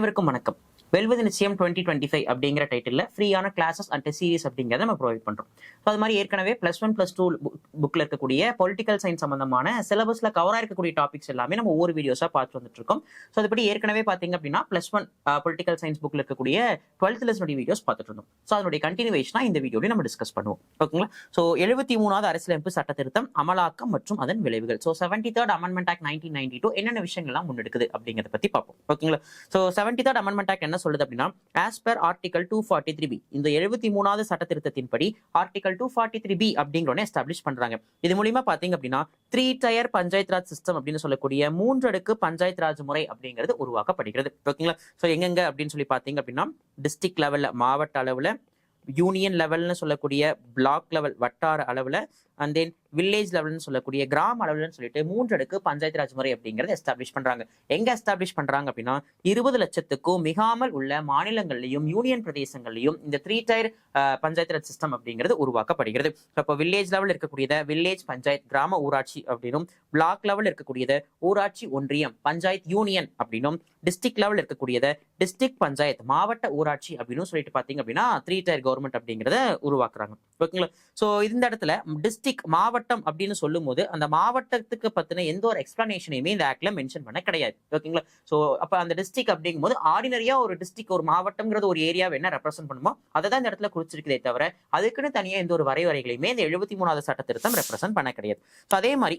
அனைவருக்கும் வணக்கம். வெல்வது நிச்சயம் 2025 அப்படிங்கிற டைட்டில் ஃப்ரீயான கிளாஸஸ் அண்ட் சீரிஸ் அப்படிங்கிறத நம்ம ப்ரொவைட் பண்றோம். ஸோ அது மாதிரி ஏற்கனவே +1 +2 புக்ல இருக்கக்கூடிய பொலிட்டிக்கல் சயின்ஸ் சம்பந்தமான சிலபஸ்ல கவர் ஆயிருக்கக்கூடிய டாபிக்ஸ் எல்லாமே நம்ம ஒவ்வொரு வீடியோஸா பார்த்து வந்துட்டு இருக்கோம். ஸோ அதுபடி ஏற்கனவே பாத்தீங்க அப்படின்னா +1 பொலிட்டிக்கல் சயின்ஸ் புக்ல இருக்கக்கூடிய 12th லெசனுடைய வீடியோஸ் பார்த்துட்டு இருந்தோம். ஸோ அதனுடைய கண்டினியூவேஷனா இந்த வீடியோவில் நம்ம டிஸ்கஸ் பண்ணுவோம். ஓகேங்களா? ஸோ 73வது அரசியலமைப்பு சட்ட திருத்தம், அமலாக்கம் மற்றும் அதன் விளைவுகள். ஸோ 73rd அமெண்ட்மெண்ட் ஆக்ட் 1992 என்னென்ன விஷயங்கள்லாம் முன்னெடுக்குது அப்படிங்கிறத பத்தி பார்ப்போம். ஓகேங்களா? ஸோ 73rd அமெண்ட்மெண்ட் ஆக்ட் என்ன சொல்லுது அப்படின்னா, as per article 243B, இந்த 73வது சட்ட திருத்தத்தின்படி ஆர்டிகல் 243B அப்படிங்கறத எஸ்டாப்ளிஷ் பண்றாங்க. இது மூலமா பாத்தீங்க அப்படின்னா 3 tier பஞ்சாயத்து ராஜ் சிஸ்டம் அப்படின்னு சொல்லக்கூடிய 3 அடுக்கு பஞ்சாயத்து ராஜ் முறை அப்படிங்கிறது உருவாக்கப்படுகிறது. ஓகேங்களா? சோ எங்கெங்க அப்படின்னு சொல்லி பாத்தீங்க அப்படின்னா, டிஸ்ட்ரிக்ட் லெவல்ல, மாவட்ட அளவுல, யூனியன் லெவல்னு சொல்லக்கூடிய பிளாக் லெவல் வட்டார அளவுல, அண்ட் தென் வில்லேஜ் லெவல்னு சொல்லக்கூடிய கிராம அளவுலன்னு சொல்லிட்டு 3 அடுக்கு பஞ்சாயத்து ராஜ் முறை அப்படிங்கறத எஸ்டாப்ளிஷ் பண்றாங்க. எங்க எஸ்டாப்ளிஷ் பண்றாங்க அப்படின்னா, 20 லட்சத்துக்கும் மிகாமல் உள்ள மாநிலங்கள்லயும் யூனியன் பிரதேசங்கள்லயும் இந்த 3 tier பஞ்சாயத்து ராஜ் சிஸ்டம் அப்படிங்கிறது உருவாக்கப்படுகிறது. அப்போ வில்லேஜ் லெவல் இருக்கக்கூடியத வில்லேஜ் பஞ்சாயத் கிராம ஊராட்சி அப்படின்னும், பிளாக் லெவல் இருக்கக்கூடியத ஊராட்சி ஒன்றியம் பஞ்சாயத் யூனியன் அப்படின்னும், டிஸ்ட்ரிக்ட் லெவல் இருக்கக்கூடியத டிஸ்ட்ரிக்ட் பஞ்சாயத் மாவட்ட ஊராட்சி அப்படின்னு சொல்லிட்டு பாத்தீங்க அப்படின்னா 3 tier கவர்மெண்ட் அப்படிங்கறத உருவாக்குறாங்க. ஓகேங்களா? சோ இந்த இடத்துல டிஸ்ட்ரிக்ட் மாவட்டம் அப்படின்னு சொல்லும் போது அந்த மாவட்டத்துக்கு பத்தின எந்த ஒரு எக்ஸ்பிளனேஷனையுமே இந்த ஆக்ட்ல மென்ஷன் பண்ண கிடையாது. ஓகேங்களா? சோ அப்ப அந்த டிஸ்ட்ரிக்ட் அப்படிங்கும் போது ஆர்டினரியா ஒரு டிஸ்ட்ரிக்ட், ஒரு மாவட்டம்ங்கிறது ஒரு ஏரியாவை என்ன ரெப்ரசென்ட் பண்ணுமோ அதை தான் இந்த இடத்துல குறிச்சிருக்கதே தவிர அதுக்குன்னு தனியா எந்த ஒரு வரைகளையுமே இந்த 73வது சட்ட திருத்தம் ரெப்ரசென்ட் பண்ண கிடையாது. அதே மாதிரி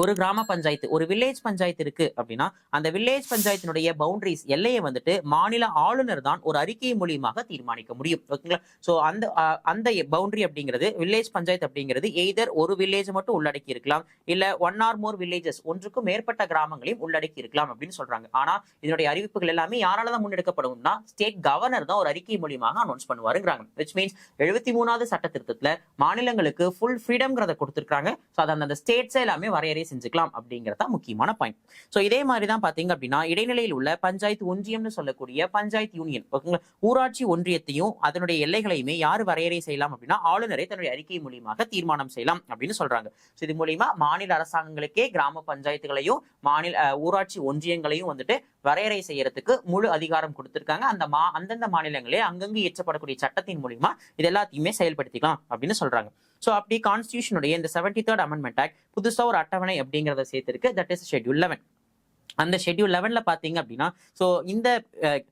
ஒரு கிராம பஞ்சாயத்து, ஒரு வில்லேஜ் பஞ்சாயத்து இருக்கு அப்படின்னா அந்த வில்லேஜ் பஞ்சாயத்தினுடைய பவுண்டரிஸ் எல்லையை வந்துட்டு மாநில ஆளுநர் தான் ஒரு அறிக்கை மூலியமாக தீர்மானிக்க முடியும். ஓகேங்களா? சோ அந்த பவுண்டரி அப்படிங்கிறது, வில்லேஜ் பஞ்சாயத்து அப்படிங்கிறது எய்தர் ஒரு வில்லேஜ் மட்டும் உள்ளடக்கி இருக்கலாம், இல்ல 1 or more வில்லேஜஸ், ஒன்றுக்கும் மேற்பட்ட கிராமங்களையும் உள்ளடக்கி இருக்கலாம் அப்படின்னு சொல்றாங்க. ஆனா இதனுடைய அறிவிப்புகள் எல்லாமே யாரால தான் முன்னெடுக்கப்படும்னா ஸ்டேட் கவர்னர் தான் ஒரு அறிக்கை மூலியமாக அனௌன்ஸ் பண்ணுவாருங்கிறாங்க. விச் மீன்ஸ் 73வது சட்ட திருத்தத்துல மாநிலங்களுக்கு ஃபுல் ஃப்ரீடம்ங்கிறத கொடுத்திருக்காங்க. சோ அதை அந்த ஸ்டேட்ஸ் எல்லாமே வரையறை செஞ்சுக்கலாம் அப்படிங்கறத முக்கியமான பாயிண்ட். சோ இதே மாதிரி தான் பாத்தீங்க அப்படின்னா இடைநிலையில் உள்ள பஞ்சாயத்து ஒன்றியம்னு சொல்லக்கூடிய பஞ்சாயத்து யூனியன், ஓகேங்களா, ஊராட்சி ஒன்றியத்தையும் அதனுடைய எல்லைகளையுமே யாரு வரையறை செய்யலாம் அப்படின்னா ஆளுநரை தன்னுடைய அறிக்கை மூலியமாக தீர்மானம் செய்யலாம் அப்படின்னு சொல்றாங்க. சோ இது மூலியமா மாநில அரசாங்கங்களுக்கே கிராம பஞ்சாயத்துகளையும் ஊராட்சி ஒன்றியங்களையும் வந்துட்டு வரையறை செய்யறதுக்கு முழு அதிகாரம் கொடுத்திருக்காங்க. அந்தந்த மாநிலங்களே அங்கங்கு இயற்றப்படக்கூடிய சட்டத்தின் மூலியமா இது எல்லாத்தையுமே செயல்படுத்திக்கலாம் அப்படின்னு சொல்றாங்க. சோ அப்படி கான்ஸ்டிடியூஷனுடைய இந்த 73rd அமெண்ட்மெண்ட் ஆக்ட் புதுசா ஒரு அட்டவணை அப்படிங்கறத சேர்த்திருக்கு. That is schedule 11. அந்த ஷெட்யூல் 11ல பாத்தீங்க அப்படின்னா, சோ இந்த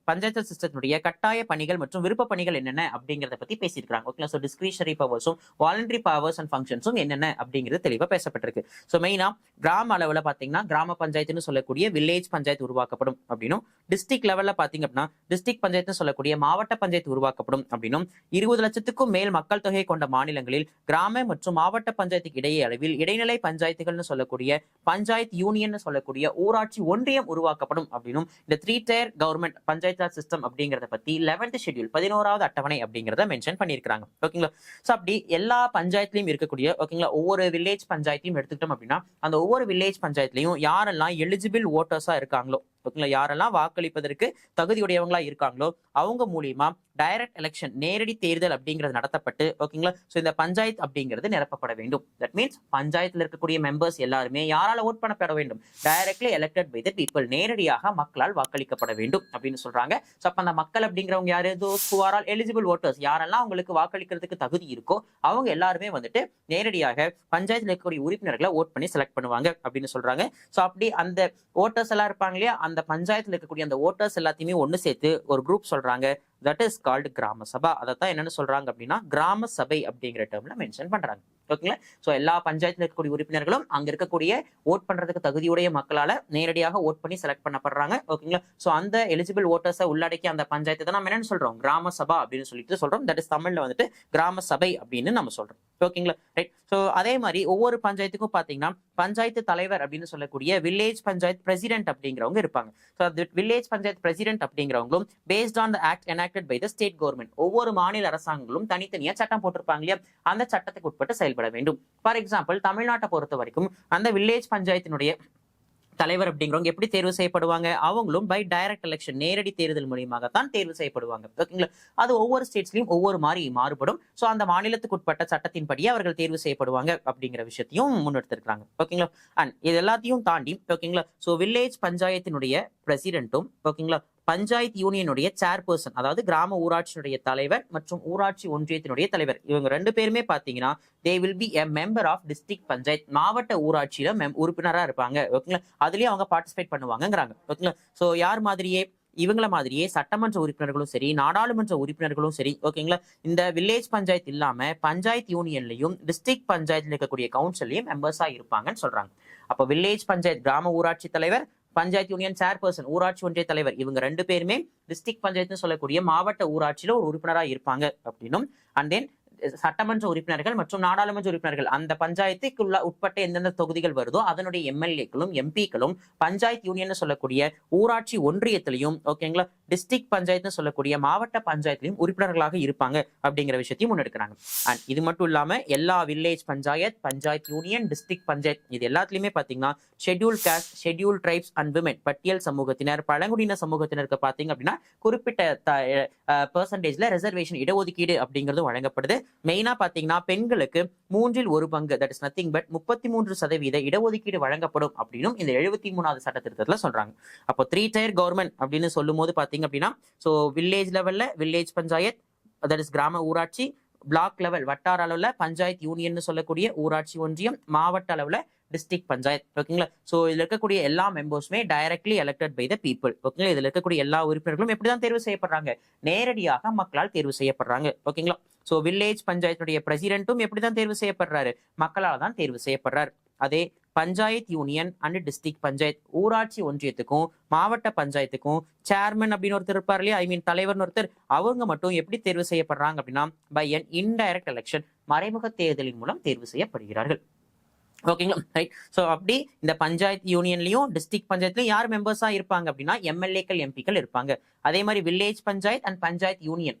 பஞ்சாயத்து சிஸ்டத்தினுடைய கட்டாய பணிகள் மற்றும் விருப்ப பணிகள் என்னென்ன அப்படிங்கறத பத்தி பேசியிருக்காங்க. ஓகேங்களா? சோ டிஸ்கிரிஷனரி பவர்ஸும் வாலண்டரி பவர்ஸ் அண்ட் ஃபங்க்ஷன்ஸும் என்னென்ன அப்படிங்கிறது தெளிவா பேசப்பட்டிருக்கு. சோ மெயினா கிராம அளவுல பாத்தீங்கன்னா கிராம பஞ்சாயத்துன்னு சொல்லக்கூடிய வில்லேஜ் பஞ்சாயத்து உருவாக்கப்படும் அப்படின்னும், டிஸ்ட்ரிக்ட் லெவல்ல பாத்தீங்க அப்படின்னா டிஸ்ட்ரிக்ட் பஞ்சாயத்துன்னு சொல்லக்கூடிய மாவட்ட பஞ்சாயத்து உருவாக்கப்படும் அப்படின்னும், 20 லட்சத்துக்கும் மேல் மக்கள் தொகை கொண்ட மாநிலங்களில் கிராம மற்றும் மாவட்ட பஞ்சாயத்துக்கு இடையே அளவில் இடைநிலை பஞ்சாயத்துகள்னு சொல்லக்கூடிய பஞ்சாயத்து யூனியன் சொல்லக்கூடிய ஊராட்சி ஒன்றியம் உருவாக்கப்படும் அப்படின்னும், இந்த 3 tier government panchayat Raj system அப்படிங்கறத பத்தி 11th ஷெட்யூல் 11வது அட்டவணை அப்படிங்கறத மென்ஷன் பண்ணிருக்காங்க. ஓகேங்களா? சோ அப்படி எல்லா பஞ்சாயத்துலயும் இருக்கக்கூடிய, ஓகேங்களா, ஒவ்வொரு வில்லேஜ் பஞ்சாயத்தையும் எடுத்துக்கிட்டோம் அப்படின்னா அந்த ஒவ்வொரு வில்லேஜ் பஞ்சாயத்துலயும் யாரெல்லாம் எலிஜிபிள் ஓட்டர்ஸா இருக்காங்களோ, ஓகேங்களா, யாரெல்லாம் வாக்களிப்பதற்கு தகுதியுடையவங்களா இருக்காங்களோ அவங்க மூலியமா டைரக்ட் எலெக்ஷன், நேரடி தேர்தல் அப்படிங்கிறது நடத்தப்பட்டு, ஓகேங்களா, சோ இந்த பஞ்சாயத்து அப்படிங்கிறது நிரப்பப்பட வேண்டும். தட் மீன்ஸ் பஞ்சாயத்துல இருக்கக்கூடிய மெம்பர்ஸ் எல்லாருமே யாரால ஓட் பண்ணப்பட வேண்டும்? Directly elected by the people, நேரடியாக மக்களால் வாக்களிக்கப்பட வேண்டும் அப்படின்னு சொல்றாங்க. சோ அப்ப அந்த மக்கள் அப்படிங்கிறவங்க யாரு? Those who are all eligible voters, யாரெல்லாம் அவங்களுக்கு வாக்களிக்கிறதுக்கு தகுதி இருக்கோ அவங்க எல்லாருமே வந்துட்டு நேரடியாக பஞ்சாயத்துல இருக்கக்கூடிய உறுப்பினர்களை ஓட் பண்ணி செலக்ட் பண்ணுவாங்க அப்படின்னு சொல்றாங்க. சோ அப்படி அந்த ஓட்டர்ஸ் எல்லாம் இருப்பாங்க இல்லையா, அந்த பஞ்சாயத்துல இருக்கக்கூடிய அந்த ஓட்டர்ஸ் எல்லாத்தையுமே ஒண்ணு சேர்த்து ஒரு குரூப் சொல்றாங்க. தட் இஸ் கால்டு கிராம சபா. அதைத்தான் என்னன்னு சொல்றாங்க அப்படின்னா கிராம சபை அப்படிங்கிற டேர்ம்ல மென்ஷன் பண்றாங்க. ஓகேங்களா? சோ எல்லா பஞ்சாயத்துல இருக்கக்கூடிய உறுப்பினர்களும் அங்க இருக்கக்கூடிய ஓட் பண்றதுக்கு தகுதியுடைய மக்களால நேரடியாக ஓட் பண்ணி செலக்ட் பண்ணப்படுறாங்க. ஓகேங்களா? சோ அந்த எலிஜிபிள் ஓட்டர்ஸை உள்ளடக்கி அந்த பஞ்சாயத்தை தான் நம்ம என்னன்னு சொல்றோம்? கிராம சபா அப்படின்னு சொல்லிட்டு சொல்றோம். தட் இஸ் தமிழ்ல வந்துட்டு கிராம சபை அப்படின்னு நம்ம சொல்றோம். ஓகேங்களா? ரைட். சோ அதே மாதிரி ஒவ்வொரு பஞ்சாயத்துக்கும் பாத்தீங்கன்னா பஞ்சாயத்து தலைவர் அப்படின்னு சொல்லக்கூடிய வில்லேஜ் பஞ்சாயத் பிரசிடென்ட் அப்படிங்கிறவங்க இருப்பாங்க. சோ வில்லேஜ் பஞ்சாயத் பிரசிடென்ட் அப்படிங்கிறவங்களும் based on the act enacted by the state government, ஒவ்வொரு மாநில அரசாங்கங்களும் தனித்தனியா சட்டம் போட்டிருப்பாங்க இல்லையா, அந்த சட்டத்துக்கு உட்பட்டு செயல்பட வேண்டும். ஃபார் எக்ஸாம்பிள் தமிழ்நாட்டை பொறுத்த வரைக்கும் அந்த வில்லேஜ் பஞ்சாயத்தினுடைய தலைவர் அப்படிங்கிறவங்க எப்படி தேர்வு செய்யப்படுவாங்க? அவங்களும் பை டைரக்ட் எலெக்ஷன், நேரடி தேர்தல் மூலியமாக தான் தேர்வு செய்யப்படுவாங்க. ஓகேங்களா? அது ஒவ்வொரு ஸ்டேட்ஸ்லயும் ஒவ்வொரு மாதிரி மாறுபடும். சோ அந்த மாநிலத்துக்கு உட்பட்ட சட்டத்தின்படி அவர்கள் தேர்வு செய்யப்படுவாங்க அப்படிங்கிற விஷயத்தையும் முன்னெடுத்திருக்காங்க. ஓகேங்களா? அண்ட் இது எல்லாத்தையும் தாண்டி, ஓகேங்களா, சோ வில்லேஜ் பஞ்சாயத்தினுடைய பிரசிடென்ட்டும், ஓகேங்களா, பஞ்சாயத்து யூனியனுடைய சேர்பர்சன், அதாவது கிராம ஊராட்சியினுடைய தலைவர் மற்றும் ஊராட்சி ஒன்றியத்தினுடைய தலைவர், இவங்க ரெண்டு பேருமே பாத்தீங்கன்னா they will be a member of district panchayat, மாவட்ட ஊராட்சியில உறுப்பினரா இருப்பாங்க. ஓகேங்களா, அதுலயும் அவங்க பார்ட்டிசிபேட் பண்ணுவாங்கிறாங்க. ஓகேங்களா, சோ யார் மாதிரியே இவங்கள மாதிரியே சட்டமன்ற உறுப்பினர்களும் சரி, நாடாளுமன்ற உறுப்பினர்களும் சரி, ஓகேங்களா, இந்த வில்லேஜ் பஞ்சாயத்து இல்லாம பஞ்சாயத்து யூனியன்லயும் டிஸ்ட்ரிக்ட் பஞ்சாயத்துல இருக்கக்கூடிய கவுன்சிலையும் மெம்பர்ஸா இருப்பாங்கன்னு சொல்றாங்க. அப்போ வில்லேஜ் பஞ்சாயத் கிராம ஊராட்சி தலைவர், பஞ்சாயத்து யூனியன் சேர்பர்சன் ஊராட்சி ஒன்றிய தலைவர், இவங்க ரெண்டு பேருமே டிஸ்ட்ரிக்ட் பஞ்சாயத்து சொல்லக்கூடிய மாவட்ட ஊராட்சியில ஒரு உறுப்பினரா இருப்பாங்க அப்படின்னும், அண்ட் தென் சட்டமன்ற உறுப்பினர்கள் மற்றும் நாடாளுமன்ற உறுப்பினர்கள் அந்த பஞ்சாயத்துக்குள்ள உட்பட்ட எந்தெந்த தொகுதிகள் வருதோ அதனுடைய எம்எல்ஏக்களும் எம்பிக்களும் பஞ்சாயத்து யூனியன் சொல்லக்கூடிய ஊராட்சி ஒன்றியத்திலையும், ஓகேங்களா, டிஸ்ட்ரிக்ட் பஞ்சாயத்து சொல்லக்கூடிய மாவட்ட பஞ்சாயத்திலையும் உறுப்பினர்களாக இருப்பாங்க அப்படிங்கிற விஷயத்தையும் முன்னெடுக்கிறாங்க. அண்ட் இது மட்டும் இல்லாம எல்லா village panchayat, panchayat union, district panchayat இது எல்லாத்துலயுமே பாத்தீங்கன்னா schedule cost, schedule tribes and women, பட்டியல் சமூகத்தினர், பழங்குடியின சமூகத்தினருக்கு பாத்தீங்க அப்படின்னா குறிப்பிட்ட பெர்சன்டேஜ்ல ரிசர்வேஷன் இடஒதுக்கீடு அப்படிங்கிறது வழங்கப்படுது. மெயினா பாத்தீங்கன்னா பெண்களுக்கு 1/3 தட் இஸ் நத்திங் பட் 33% இடஒதுக்கீடு வழங்கப்படும் அப்படின்னு இந்த 73வது சட்ட திருத்தத்துல சொல்றாங்க. அப்போ 3 tier கவர்மெண்ட் அப்படின்னு சொல்லும் போது பாத்தீங்க அப்படின்னா சோ வில்லேஜ் லெவல்ல வில்லேஜ் பஞ்சாயத் தட் இஸ் கிராம ஊராட்சி, பிளாக் லெவல் வட்டார அளவுல பஞ்சாயத்து யூனியன் சொல்லக்கூடிய ஊராட்சி ஒன்றியம், மாவட்ட அளவுல டிஸ்ட்ரிக்ட் பஞ்சாயத். ஓகேங்களா, சோ இதுல இருக்கக்கூடிய எல்லா மெம்பர்ஸுமே directly elected by the people. ஓகேங்களா, இதுல இருக்கக்கூடிய எல்லா உறுப்பினர்களும் எப்படிதான் தேர்வு செய்யப்படுறாங்க, நேரடியாக மக்களால் தேர்வு செய்யப்படுறாங்க. ஓகேங்களா, சோ வில்லேஜ் பஞ்சாயத்துடைய பிரசிடென்ட்டும் எப்படிதான் தேர்வு செய்யப்படுறாரு, மக்களால் தான் தேர்வு செய்யப்படுறாரு. அதே panchayat union and district panchayat ஊராட்சி ஒன்றியத்துக்கும் மாவட்ட பஞ்சாயத்துக்கும் சேர்மன் அப்படின்னு ஒருத்தர் இருப்பார் இல்லையா, ஐ மீன் தலைவர்னு ஒருத்தர், அவங்க மட்டும் எப்படி தேர்வு செய்யப்படுறாங்க அப்படின்னா பை அன் இன்டைரக்ட் எலெக்ஷன், மறைமுக தேர்தலின் மூலம் தேர்வு செய்யப்படுகிறார்கள். ஓகேங்களா, ரைட். ஸோ அப்படி இந்த பஞ்சாயத்து யூனியன்லயும் டிஸ்ட்ரிக்ட் பஞ்சாயத்துலயும் யார் மெம்பர்ஸா இருப்பாங்க அப்படின்னா எம்எல்ஏக்கள் எம்பிக்கள் இருப்பாங்க. அதே மாதிரி village panchayat and panchayat union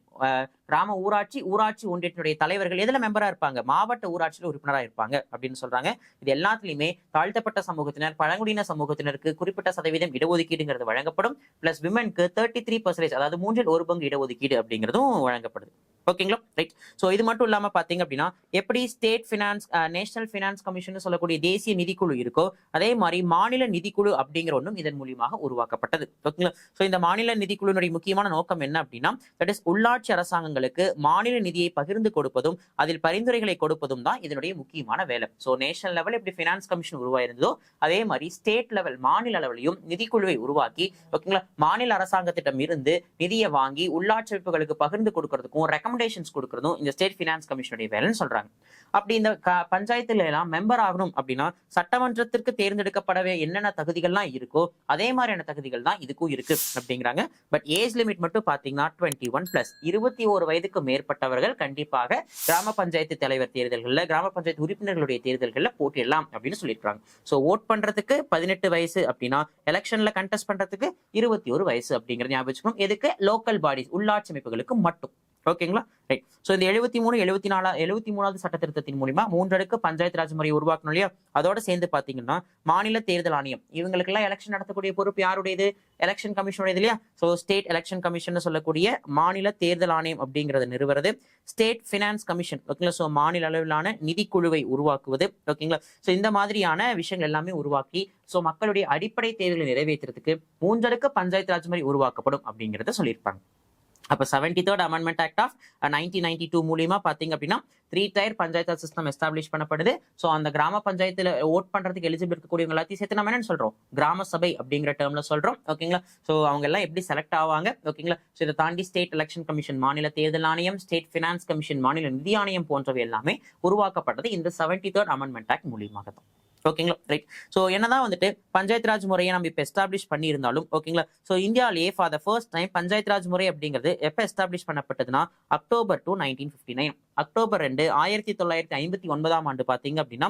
கிராம ஊராட்சி, ஊராட்சி ஒன்றியத்தினுடைய தலைவர்கள் எதுல மெம்பரா இருப்பாங்க, மாவட்ட ஊராட்சியில உறுப்பினரா இருப்பாங்க அப்படின்னு சொல்றாங்க. இது எல்லாத்துலயுமே தாழ்த்தப்பட்ட சமூகத்தினர், பழங்குடியின சமூகத்தினருக்கு குறிப்பிட்ட சதவீதம் இடஒதுக்கீடுங்கிறது வழங்கப்படும். பிளஸ் விமனுக்கு 33%, அதாவது 1/3 இடஒதுக்கீடு அப்படிங்கிறதும் வழங்கப்படுது. ஓகேங்களா, ரைட். ஸோ இது மட்டும் இல்லாம பாத்தீங்க அப்படின்னா எப்படி state finance, national finance commission சொல்லக்கூடிய தேசிய நிதிக்குழு இருக்கோ அதே மாதிரி மாநில நிதிக்குழு அப்படிங்கிற ஒன்றும் இதன் மூலியமாக உருவாக்கப்பட்டது. ஓகேங்களா, ஸோ இந்த மாநில நிதிக்குழுனுடைய முக்கியமான நோக்கம் என்ன அப்படின்னா தட் இஸ் உள்ளாட்சி அரசாங்கங்களுக்கு மாநில நிதியை பகிர்ந்து கொடுப்பதும் அதில் பரிந்துரைகளை கொடுப்பதும் தான் இதனுடைய முக்கியமான வேலை. ஸோ நேஷனல் லெவல் எப்படி பினான்ஸ் கமிஷன் உருவாயிருந்ததோ அதே மாதிரி ஸ்டேட் லெவல் மாநில அளவிலையும் நிதிக்குழுவை உருவாக்கி, ஓகேங்களா, மாநில அரசாங்கத்திடம் இருந்து நிதியை வாங்கி உள்ளாட்சி அமைப்புகளுக்கு பகிர்ந்து கொடுக்கறதுக்கும் ரெக்கமெண்டேஷன்ஸ் கொடுக்கறதும் இந்த ஸ்டேட் பினான்ஸ் கமிஷனுடைய வேலைன்னு சொல்றாங்க. அப்படி இந்த பஞ்சாயத்துல எல்லாம் மெம்பர் ஆகணும் அப்படின்னா சட்டமன்றத்திற்கு தேர்ந்தெடுக்கப்படவே என்னென்ன தகுதிகள்லாம் இருக்கோ அதே மாதிரியான தகுதிகள் தான் இதுக்கும் இருக்கு அப்படிங்கிறாங்க. பட் ஏஜ் லிமிட் மட்டும் பாத்தீங்கன்னா 21+, 21 வயதுக்கு மேற்பட்டவர்கள் கண்டிப்பாக கிராம பஞ்சாயத்து தலைவர் தேர்தல்கள்ல, கிராம பஞ்சாயத்து உறுப்பினர்களுடைய தேர்தல்கள்ல போட்டிடலாம் அப்படின்னு சொல்லியிருக்காங்க. சோ ஓட் பண்றதுக்கு 18 வயசு அப்படின்னா எலெக்ஷன்ல கண்டெஸ்ட் பண்றதுக்கு 21 வயசு அப்படிங்கிற ஞாபகம் வச்சுக்கணும். எதுக்கு, லோக்கல் பாடிஸ் உள்ளாட்சி அமைப்புகளுக்கு மட்டும். ஓகேங்களா, ரைட். சோ இந்த 73, 74, 73வது சட்ட திருத்தத்தின் மூலமா 3 அடுக்கு பஞ்சாயத்து ராஜ் முறையை உருவாக்கணும் இல்லையா, அதோட சேர்ந்து பாத்தீங்கன்னா மாநில தேர்தல் ஆணையம், இவங்களுக்கு எல்லாம் எலெக்ஷன் நடத்தக்கூடிய பொறுப்பு யாருடையது, எலெக்ஷன் கமிஷனுடையது இல்லையா. சோ ஸ்டேட் எலெக்ஷன் கமிஷன் சொல்லக்கூடிய மாநில தேர்தல் ஆணையம் அப்படிங்கறத நிறுவுறது. ஸ்டேட் பினான்ஸ் கமிஷன், ஓகேங்களா, சோ மாநில அளவிலான நிதிக்குழுவை உருவாக்குவது. ஓகேங்களா, சோ இந்த மாதிரியான விஷயங்கள் எல்லாமே உருவாக்கி சோ மக்களுடைய அடிப்படை தேவைகளை நிறைவேற்றுறதுக்கு 3 அடுக்கு பஞ்சாயத்து ராஜ் முறை உருவாக்கப்படும் அப்படிங்கறத சொல்லியிருப்பாங்க. அப்ப 73rd அமெண்ட்மெண்ட் ஆக்ட் ஆஃப் 1992 மூலியமா பாத்தீங்க அப்படின்னா 3 tier பஞ்சாயத்து சிஸ்டம் எஸ்டாப்ளிஷ் பண்ணப்படுது. சோ அந்த கிராம பஞ்சாயத்துல ஓட் பண்றதுக்கு எலிஜிபிள் இருக்கக்கூடியவங்க எல்லாத்தையும் சேர்த்து நம்ம என்ன சொல்றோம், கிராம சபை அப்படிங்கிற டேர்ம்ல சொல்றோம். ஓகேங்களா, சோ அவங்க எல்லாம் எப்படி செலக்ட் ஆவாங்க. ஓகேங்களா, சோ இதை தாண்டி ஸ்டேட் எலெக்ஷன் கமிஷன், மாநில தேர்தல் ஆணையம், ஸ்டேட் பினான்ஸ் கமிஷன், மாநில நிதி ஆணையம் போன்றவை எல்லாமே உருவாக்கப்பட்டது இந்த 73rd அமெண்ட்மெண்ட் ஆக்ட் மூலியமாக தான். ஓகேங்களா, ரைட். சோ என்னதான் வந்துட்டு பஞ்சாயத்து ராஜ் முறையை நம்ம இப்ப எஸ்டாப்ளிஷ் பண்ணி இருந்தாலும், ஓகேங்களா, சோ இந்தியாவிலேயே for the first time panchayat Raj முறை அப்படிங்கிறது எப்ப எஸ்டாப்ளிஷ் பண்ணப்பட்டதுன்னா October 2, 1959. அக்டோபர் 2, 1959ஆம் ஆண்டு பாத்தீங்க அப்படின்னா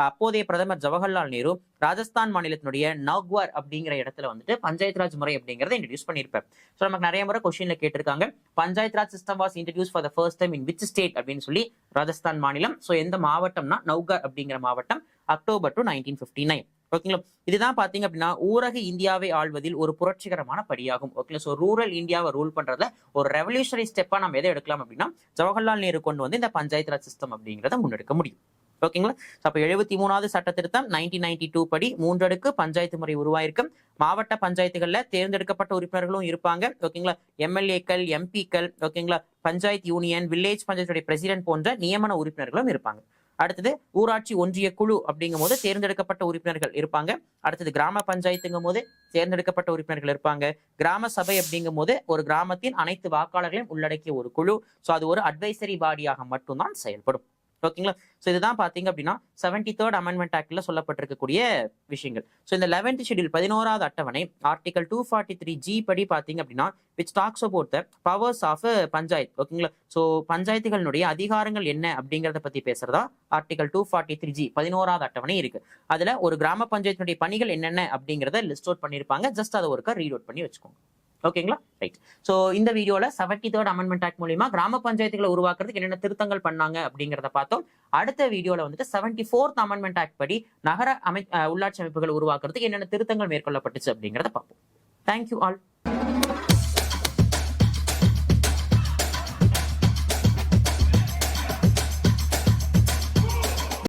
அப்போதைய பிரதமர் ஜவஹர்லால் நேரு ராஜஸ்தான் மாநிலத்தினுடைய நவ்கர் அப்படிங்கிற இடத்துல வந்துட்டு பஞ்சாயத்து ராஜ் முறை அப்படிங்கறத இன்ட்ரடியூஸ் பண்ணிருப்பார். சோ நமக்கு நிறைய முறை கொஸ்டின்ல கேட்டிருக்காங்க, panchayat Raj system was introduce for the first time in which state அப்படின்னு சொல்லி. ராஜஸ்தான் மாநிலம். சோ எந்த மாவட்டம்னா நவ்கர் அப்படிங்கிற மாவட்டம், October 2, 1959. ஓகேங்களா, இதுதான் பாத்தீங்க அப்படின்னா ஊரக இந்தியாவை ஆள்வதில் ஒரு புரட்சிகரமான படியாகும். ஓகேங்களா, சோ ரூரல் இந்தியாவை ரூல் பண்றதுல ஒரு ரெவல்யூஷனரி ஸ்டெப்பா நம்ம எதை எடுக்கலாம் அப்படின்னா ஜவஹர்லால் நேரு கொண்டு வந்து இந்த பஞ்சாயத்து ராஜ் சிஸ்டம் அப்படிங்கிறத முன்னெடுக்க முடியும். ஓகேங்களா. அப்ப 73வது சட்ட திருத்தம் 1992 படி 3 அடுக்கு பஞ்சாயத்து முறை உருவாயிருக்கு. மாவட்ட பஞ்சாயத்துகள்ல தேர்ந்தெடுக்கப்பட்ட உறுப்பினர்களும் இருப்பாங்க. ஓகேங்களா. எம்எல்ஏக்கள், எம்பிக்கள், ஓகேங்களா, பஞ்சாயத்து யூனியன், வில்லேஜ் பஞ்சாயத்துடைய பிரசிடென்ட் போன்ற நியமன உறுப்பினர்களும் இருப்பாங்க. அடுத்தது ஊராட்சி ஒன்றிய குழு அப்படிங்கும் போது தேர்ந்தெடுக்கப்பட்ட உறுப்பினர்கள் இருப்பாங்க. அடுத்தது கிராம பஞ்சாயத்துங்கும் போது தேர்ந்தெடுக்கப்பட்ட உறுப்பினர்கள் இருப்பாங்க. கிராம சபை அப்படிங்கும் போது ஒரு கிராமத்தின் அனைத்து வாக்காளர்களையும் உள்ளடக்கிய ஒரு குழு. ஸோ அது ஒரு அட்வைசரி பாடியாக மட்டும்தான் செயல்படும். ஓகேங்களா. ஸோ இதுதான் பாத்தீங்க அப்படின்னா 73rd அமெண்ட்மெண்ட் ஆக்ட்ல சொல்லப்பட்டிருக்கக்கூடிய விஷயங்கள். ஸோ இந்த 11th ஷெட்யூல் 11வது அட்டவணை ஆர்டிகல் 243G படி பாத்தீங்க அப்படின்னா which talks about the powers of panchayat. ஓகேங்களா. ஸோ பஞ்சாயத்துகளுடைய அதிகாரங்கள் என்ன அப்படிங்கறத பத்தி பேசுறதா ஆர்டிகல் 243G 11வது அட்டவணை இருக்கு. அதுல ஒரு கிராம பஞ்சாயத்தினுடைய பணிகள் என்னென்ன அப்படிங்கறத லிஸ்ட் அவுட் பண்ணிருப்பாங்க. ஜஸ்ட் அதை ஒருக்கா ரீட் அவுட் பண்ணி வச்சுக்கோங்க. ஓகேங்களா. ரைட். ஸோ இந்த வீடியோல 73rd அமெண்ட்மெண்ட் ஆக்ட் மூலியமா கிராம பஞ்சாயத்துகளை உருவாக்குறதுக்கு என்னென்ன திருத்தங்கள் பண்ணாங்க அப்படிங்கறத பார்த்தோம். அடுத்த வீடியோல வந்துட்டு 74th அமெண்ட்மெண்ட் ஆக்ட் படி நகர உள்ளாட்சி அமைப்புகள் உருவாக்குறதுக்கு என்னென்ன திருத்தங்கள் மேற்கொள்ளப்பட்டுச்சு அப்படிங்கறத பார்ப்போம். Thank you all.